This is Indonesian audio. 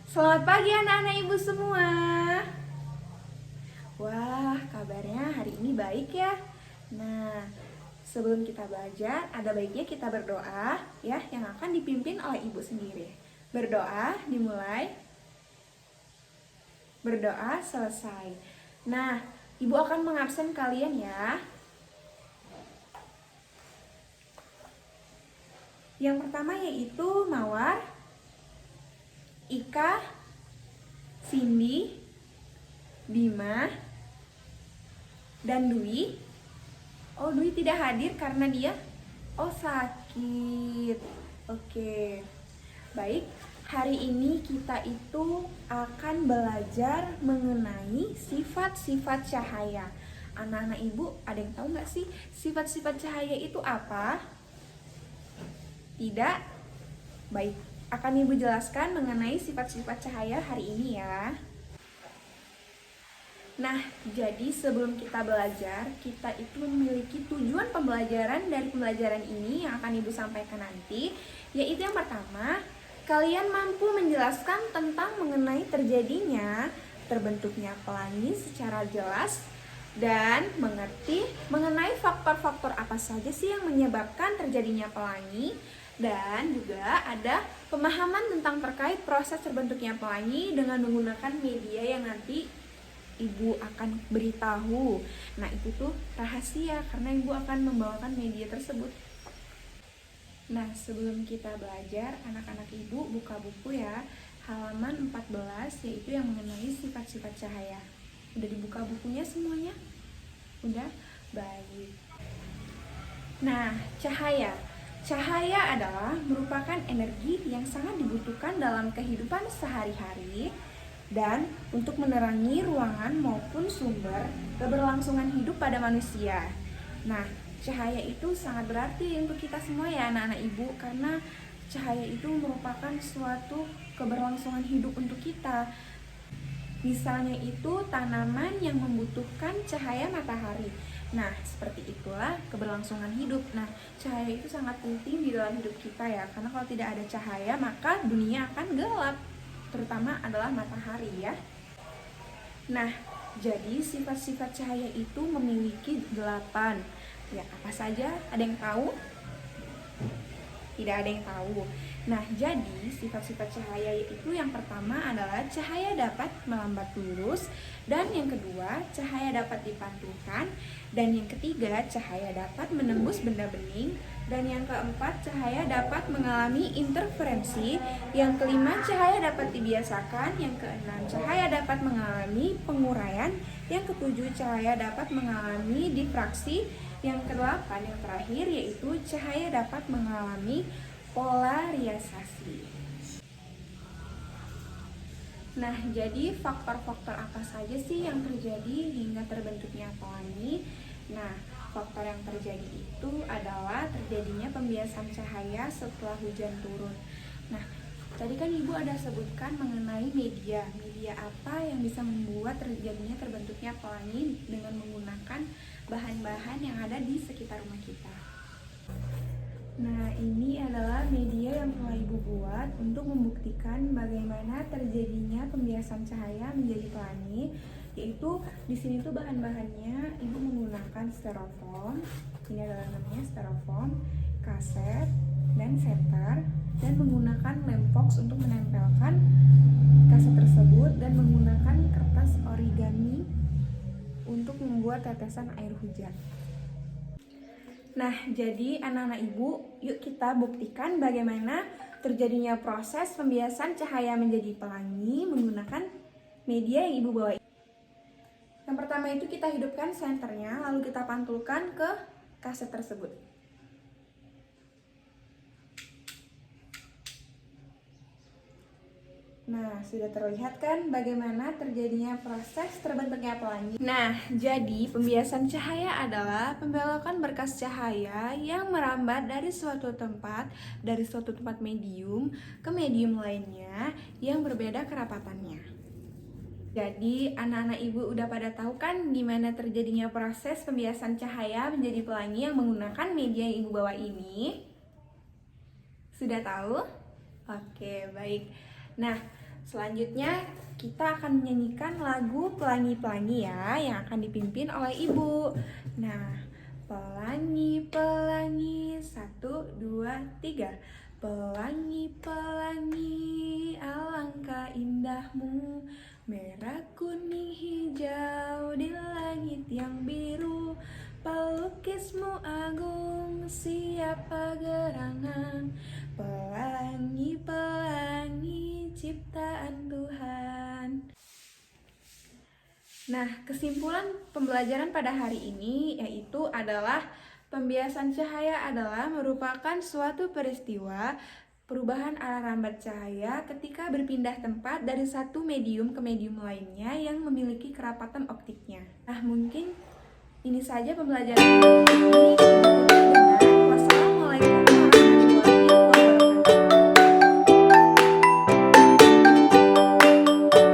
Selamat pagi anak-anak ibu semua. Wah, kabarnya hari ini baik ya. Nah, sebelum kita belajar, ada baiknya kita berdoa ya, yang akan dipimpin oleh ibu sendiri. Berdoa dimulai, berdoa selesai. Nah, ibu akan mengabsen kalian ya. Yang pertama yaitu Mawar, Ika, Cindy, Bima, dan Dwi. Oh, Dwi tidak hadir karena dia sakit. Oke. Baik, hari ini kita itu akan belajar mengenai sifat-sifat cahaya. Anak-anak ibu, ada yang tahu nggak sih sifat-sifat cahaya itu apa? Tidak? Baik, akan ibu jelaskan mengenai sifat-sifat cahaya hari ini ya. Nah, jadi sebelum kita belajar, kita itu memiliki tujuan pembelajaran dari pembelajaran ini yang akan ibu sampaikan nanti, yaitu yang pertama, kalian mampu menjelaskan tentang mengenai terjadinya terbentuknya pelangi secara jelas dan mengerti mengenai faktor-faktor apa saja sih yang menyebabkan terjadinya pelangi, dan juga ada pemahaman tentang terkait proses terbentuknya pelangi dengan menggunakan media yang nanti ibu akan beritahu. Nah, itu tuh rahasia karena ibu akan membawakan media tersebut. Nah, sebelum kita belajar, anak-anak ibu buka buku ya, halaman 14, yaitu yang mengenai sifat-sifat cahaya. Udah dibuka bukunya semuanya? Udah? Baik. Nah, cahaya. Cahaya adalah merupakan energi yang sangat dibutuhkan dalam kehidupan sehari-hari dan untuk menerangi ruangan maupun sumber keberlangsungan hidup pada manusia. Nah, cahaya itu sangat berarti untuk kita semua ya anak-anak ibu, karena cahaya itu merupakan suatu keberlangsungan hidup untuk kita. Misalnya itu tanaman yang membutuhkan cahaya matahari. Nah, seperti itulah keberlangsungan hidup. Nah, cahaya itu sangat penting di dalam hidup kita ya, karena kalau tidak ada cahaya maka dunia akan gelap, terutama adalah matahari ya. Nah, jadi sifat-sifat cahaya itu memiliki 8. Ya, apa saja? Ada yang tahu? Tidak ada yang tahu. Nah, jadi sifat-sifat cahaya itu yang pertama adalah cahaya dapat melambat lurus, dan yang kedua cahaya dapat dipantulkan, dan yang ketiga cahaya dapat menembus benda bening, dan yang keempat cahaya dapat mengalami interferensi, yang kelima cahaya dapat dibiasakan, yang keenam cahaya dapat mengalami penguraian, yang ketujuh cahaya dapat mengalami difraksi, yang kedelapan yang terakhir yaitu cahaya dapat mengalami polarisasi. Nah, jadi faktor-faktor apa saja sih yang terjadi hingga terbentuknya pelangi? Nah, faktor yang terjadi itu adalah terjadinya pembiasan cahaya setelah hujan turun. Nah, tadi kan ibu ada sebutkan mengenai media apa yang bisa membuat terjadinya terbentuknya pelangi dengan menggunakan bahan-bahan yang ada di sekitar rumah kita. Nah, ini adalah media yang telah ibu buat untuk membuktikan bagaimana terjadinya pembiasan cahaya menjadi pelangi, yaitu di sini tuh bahan-bahannya ibu menggunakan styrofoam. Ini adalah namanya styrofoam, kaset, dan senter, dan menggunakan lem fox untuk menempelkan kaset tersebut, dan menggunakan kertas origami untuk membuat tetesan air hujan. Nah, jadi anak-anak ibu, yuk kita buktikan bagaimana terjadinya proses pembiasan cahaya menjadi pelangi menggunakan media yang ibu bawa. Yang pertama itu kita hidupkan senternya, lalu kita pantulkan ke kaset tersebut. Nah, sudah terlihat kan bagaimana terjadinya proses terbentuknya pelangi. Nah, jadi pembiasan cahaya adalah pembelokan berkas cahaya yang merambat dari suatu tempat medium ke medium lainnya yang berbeda kerapatannya. Jadi, anak-anak ibu udah pada tahu kan gimana terjadinya proses pembiasan cahaya menjadi pelangi yang menggunakan media yang ibu bawa ini? Sudah tahu? Oke, baik. Nah, Selanjutnya kita akan menyanyikan lagu Pelangi-Pelangi ya, yang akan dipimpin oleh Ibu. Nah, pelangi-pelangi, 1, 2, 3. Pelangi-pelangi, alangkah indahmu, merah, kuning, hijau di langit yang biru. Pelukismu agung, siapa gerangan, pelangi-pelangi ciptaan Tuhan. Nah, kesimpulan pembelajaran pada hari ini yaitu adalah pembiasan cahaya adalah merupakan suatu peristiwa perubahan arah rambat cahaya ketika berpindah tempat dari satu medium ke medium lainnya yang memiliki kerapatan optiknya. Nah, mungkin ini saja pembelajaran hari ini.